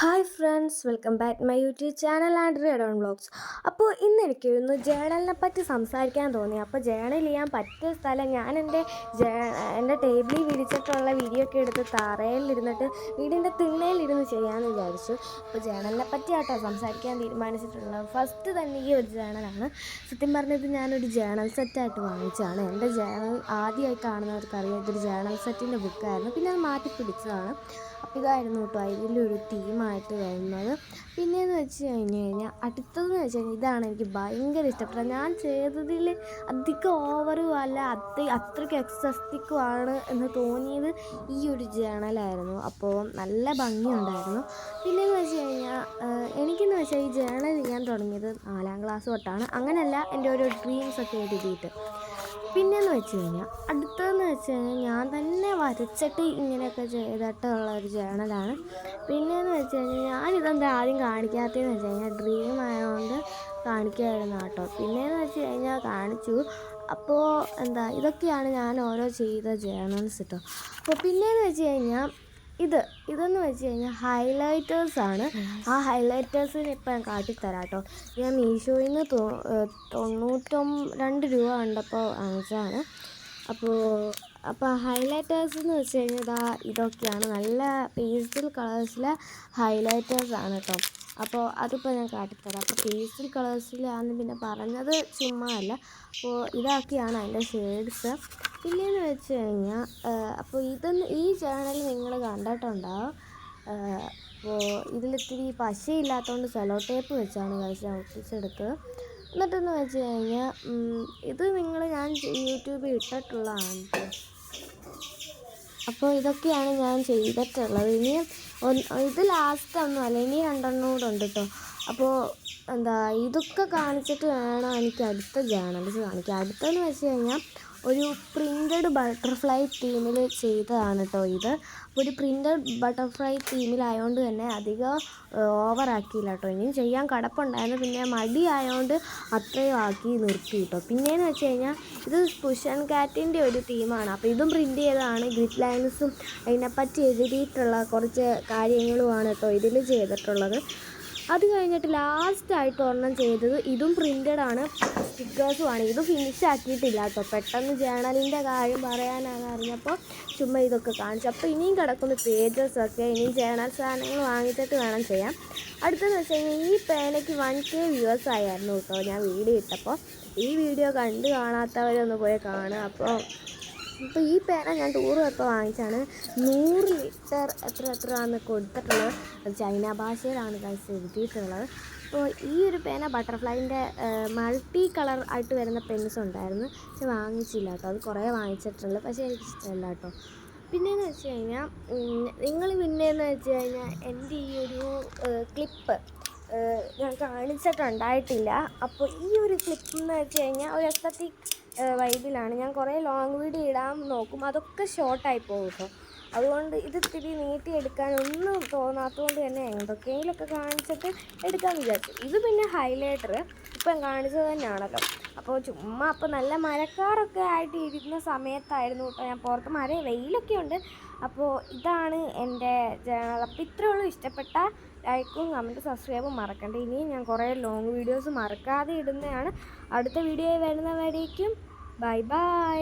Hi friends, welcome back to my YouTube channel and read on vlogs. അപ്പോൾ ഇന്ന് എനിക്കൊന്ന് ജേണലിനെ പറ്റി സംസാരിക്കാൻ തോന്നി. അപ്പോൾ ജേണൽ ചെയ്യാൻ പറ്റിയ സ്ഥലം ഞാൻ എൻ്റെ ടേബിളിൽ വിരിച്ചിട്ടുള്ള വീഡിയോ ഒക്കെ എടുത്ത് തറയിലിരുന്നിട്ട് വീടിൻ്റെ തിണ്ണയിലിരുന്ന് ചെയ്യാമെന്ന് വിചാരിച്ചു. അപ്പോൾ ജേണലിനെ പറ്റി ആട്ടോ സംസാരിക്കാൻ തീരുമാനിച്ചിട്ടുള്ളത്. ഫസ്റ്റ് തന്നെ ഈ ഒരു ജേണലാണ്. സത്യം പറഞ്ഞത് ഞാനൊരു ജേണൽ സെറ്റായിട്ട് വാങ്ങിച്ചതാണ്. എൻ്റെ ജേണൽ ആദ്യമായി കാണുന്നവർക്കറിയാം ഇതൊരു ജേണൽ സെറ്റിൻ്റെ ബുക്കായിരുന്നു. പിന്നെ അത് മാറ്റി പിടിച്ചതാണ്. അപ്പോൾ ഇതായിരുന്നു കേട്ടോ ഇതിലൊരു തീമായിട്ട് വരുന്നത്. പിന്നെയെന്ന് വെച്ച് കഴിഞ്ഞാൽ അടുത്തതെന്ന് വെച്ച് കഴിഞ്ഞാൽ ഇതാണ് എനിക്ക് ഭയങ്കര ഇഷ്ടപ്പെട്ടത്. ഞാൻ ചെയ്തതിൽ അധികം ഓവറും അല്ല അത്രയ്ക്ക് എക്സസ്റ്റിക്കുമാണ് എന്ന് തോന്നിയത് ഈ ഒരു ജേണലായിരുന്നു. അപ്പോൾ നല്ല ഭംഗിയുണ്ടായിരുന്നു. പിന്നെയെന്ന് വെച്ച് കഴിഞ്ഞാൽ എനിക്കെന്ന് വെച്ചാൽ ഈ ജേണൽ ചെയ്യാൻ തുടങ്ങിയത് 4ാം ക്ലാസ് തൊട്ടാണ്. അങ്ങനെയല്ല എൻ്റെ ഓരോ ഡ്രീംസൊക്കെ എഴുതിയിട്ട്. പിന്നെയെന്ന് വെച്ച് കഴിഞ്ഞാൽ അടുത്തതെന്ന് വെച്ച് കഴിഞ്ഞാൽ ഞാൻ തന്നെ വരച്ചിട്ട് ഇങ്ങനെയൊക്കെ ചെയ്തിട്ടുള്ള ഒരു ജേണലാണ്. പിന്നെയെന്ന് വെച്ച് കഴിഞ്ഞാൽ ഞാനിതെന്താ ആദ്യം കാണിക്കാത്തതെന്ന് വെച്ച് കഴിഞ്ഞാൽ ഡ്രീം ആയതുകൊണ്ട് കാണിക്കായിരുന്നു കേട്ടോ. പിന്നെയെന്ന് വെച്ച് കഴിഞ്ഞാൽ കാണിച്ചു. അപ്പോൾ ഇതൊക്കെയാണ് ഞാൻ ഓരോ ചെയ്ത ജേണൽസ് കേട്ടോ. അപ്പോൾ പിന്നെയെന്ന് വെച്ച് കഴിഞ്ഞാൽ ഇതെന്ന് വെച്ച് കഴിഞ്ഞാൽ ഹൈലൈറ്റേഴ്സാണ്. ആ ഹൈലൈറ്റേഴ്സിന് ഇപ്പം ഞാൻ കാട്ടിത്തരാം കേട്ടോ. ഞാൻ മീഷോയിൽ നിന്ന് 92 രൂപ കണ്ടപ്പോൾ വാങ്ങിച്ചതാണ്. അപ്പോൾ ഹൈലൈറ്റേഴ്സ് എന്ന് വെച്ച് കഴിഞ്ഞാൽ ഇതൊക്കെയാണ് നല്ല പേസ്റ്റൽ കളേഴ്സിലെ ഹൈലൈറ്റേഴ്സാണ് കേട്ടോ. അപ്പോൾ അതിപ്പോൾ ഞാൻ കാട്ടിത്തരാം. അപ്പോൾ പേസ്റ്റൽ കളേഴ്സിലാണെന്ന് പിന്നെ പറഞ്ഞത് ചുമ്മാ അല്ല. അപ്പോൾ ഇതൊക്കെയാണ് അതിൻ്റെ ഷെയ്ഡ്സ്. പിന്നെയെന്ന് വെച്ച് കഴിഞ്ഞാൽ അപ്പോൾ ഈ ചാനൽ നിങ്ങൾ കണ്ടിട്ടുണ്ടാവും. അപ്പോൾ ഇതിലിത്തിരി പശയില്ലാത്തതുകൊണ്ട് സെലോ ടേപ്പ് വെച്ചാണ് ഞാൻ ഒട്ടിച്ചെടുത്തത്. എന്നിട്ടെന്ന് വെച്ച് കഴിഞ്ഞാൽ ഇത് ഞാൻ യൂട്യൂബിൽ ഇട്ടിട്ടുള്ളതാണ്. അപ്പോൾ ഇതൊക്കെയാണ് ഞാൻ ചെയ്തിട്ടുള്ളത്. ഇനിയും ഇത് ലാസ്റ്റൊന്നും അല്ല, ഇനി 2 കൂടെ ഉണ്ട് കേട്ടോ. അപ്പോൾ ഇതൊക്കെ കാണിച്ചിട്ട് വേണം എനിക്ക് അടുത്ത ജേണൽസ് കാണിക്കാം. അടുത്തെന്ന് വെച്ച് കഴിഞ്ഞാൽ ഒരു പ്രിൻ്റഡ് ബട്ടർഫ്ലൈ തീമിൽ ചെയ്തതാണ് കേട്ടോ ഇത്. അപ്പോൾ ഒരു പ്രിൻ്റഡ് ബട്ടർഫ്ലൈ തീമിലായതുകൊണ്ട് തന്നെ അധികം ഓവറാക്കിയില്ല കേട്ടോ. ഇനിയും ചെയ്യാൻ കിടപ്പുണ്ടായിരുന്നു, പിന്നെ മടിയായതുകൊണ്ട് അത്രയും ആക്കി നിർത്തി കേട്ടോ. പിന്നെയെന്ന് വെച്ച് കഴിഞ്ഞാൽ ഇത് പുഷ് ആൻഡ് കാറ്റിൻ്റെ ഒരു തീമാണ്. അപ്പോൾ ഇതും പ്രിൻ്റ് ചെയ്തതാണ്. ഗ്രിഡ് ലൈൻസും അതിനെപ്പറ്റി എഴുതിയിട്ടുള്ള കുറച്ച് കാര്യങ്ങളുമാണ് കേട്ടോ ഇതിൽ ചെയ്തിട്ടുള്ളത്. അത് കഴിഞ്ഞിട്ട് ലാസ്റ്റായിട്ട് ഒരെണ്ണം ചെയ്തത് ഇതും പ്രിൻ്റഡാണ്, സ്റ്റിക്കേഴ്സുമാണ്. ഇത് ഫിനിഷ് ആക്കിയിട്ടില്ല കേട്ടോ. പെട്ടെന്ന് ജേണലിൻ്റെ കാര്യം പറയാനാണ് അറിഞ്ഞപ്പോൾ ചുമ്മാ ഇതൊക്കെ കാണിച്ചു. അപ്പോൾ ഇനിയും കിടക്കുന്ന പേജസൊക്കെ ഇനിയും ജേണൽ സാധനങ്ങൾ വാങ്ങിച്ചിട്ട് വേണം ചെയ്യാൻ. അടുത്തെന്ന് വെച്ച് കഴിഞ്ഞാൽ ഈ പേനയ്ക്ക് 1K വ്യൂവേഴ്സ് ആയിരുന്നു കേട്ടോ ഞാൻ വീഡിയോ ഇട്ടപ്പോൾ. ഈ വീഡിയോ കാണാത്തവരൊന്ന് പോയി കാണുക. അപ്പോൾ ഈ പേന ഞാൻ ടൂർ ഇപ്പോൾ വാങ്ങിച്ചാണ്. 100 ലിറ്റർ എത്രയാണെന്ന് കൊടുത്തിട്ടുള്ളത്. ചൈന ഭാഷയിലാണ് എഴുതിയിട്ടുള്ളത്. അപ്പോൾ ഈ ഒരു പേന ബട്ടർഫ്ലൈൻ്റെ മൾട്ടി കളർ ആയിട്ട് വരുന്ന പെൻസ് ഉണ്ടായിരുന്നു, പക്ഷെ വാങ്ങിച്ചില്ല കേട്ടോ. അത് കുറേ വാങ്ങിച്ചിട്ടുണ്ട്, പക്ഷേ എനിക്കിഷ്ടമല്ല കേട്ടോ. പിന്നെയെന്ന് വെച്ച് കഴിഞ്ഞാൽ പിന്നെയെന്ന് വെച്ച് കഴിഞ്ഞാൽ എൻ്റെ ഈ ഒരു ക്ലിപ്പ് ഞാൻ കാണിച്ചിട്ടുണ്ടായിട്ടില്ല. അപ്പോൾ ഈ ഒരു ക്ലിപ്പ് എന്ന് വെച്ച് കഴിഞ്ഞാൽ ഒരു എസ്തറ്റിക് വൈബിലാണ്. ഞാൻ കുറേ ലോങ് വീഡിയോ ഇടാൻ നോക്കും, അതൊക്കെ ഷോർട്ടായി പോകും കേട്ടോ. അതുകൊണ്ട് ഇത്തിരി നീട്ടിയെടുക്കാനൊന്നും തോന്നാത്തതുകൊണ്ട് തന്നെ എന്തൊക്കെയെങ്കിലുമൊക്കെ കാണിച്ചിട്ട് എടുക്കാമെന്ന് വിചാരിച്ചു. ഇത് പിന്നെ ഹൈലൈറ്റർ ഇപ്പം കാണിച്ചത് തന്നെയാണല്ലോ. അപ്പോൾ ചുമ്മാ നല്ല മഴക്കാറൊക്കെ ആയിട്ട് ഇരുന്ന സമയത്തായിരുന്നു കേട്ടോ. ഞാൻ പുറത്ത് വെയിലൊക്കെ ഉണ്ട്. അപ്പോൾ ഇതാണ് എൻ്റെ ചാനൽ. അപ്പോൾ ഇത്രയേ ഉള്ളൂ. ഇഷ്ടപ്പെട്ട ലൈക്കും കമൻറ്റ് സബ്സ്ക്രൈബും മറക്കണ്ട. ഇനിയും ഞാൻ കുറേ ലോങ് വീഡിയോസ് മറക്കാതെ ഇടുന്നതാണ്. അടുത്ത വീഡിയോ വരുന്നവരേക്കും ബൈ ബൈ.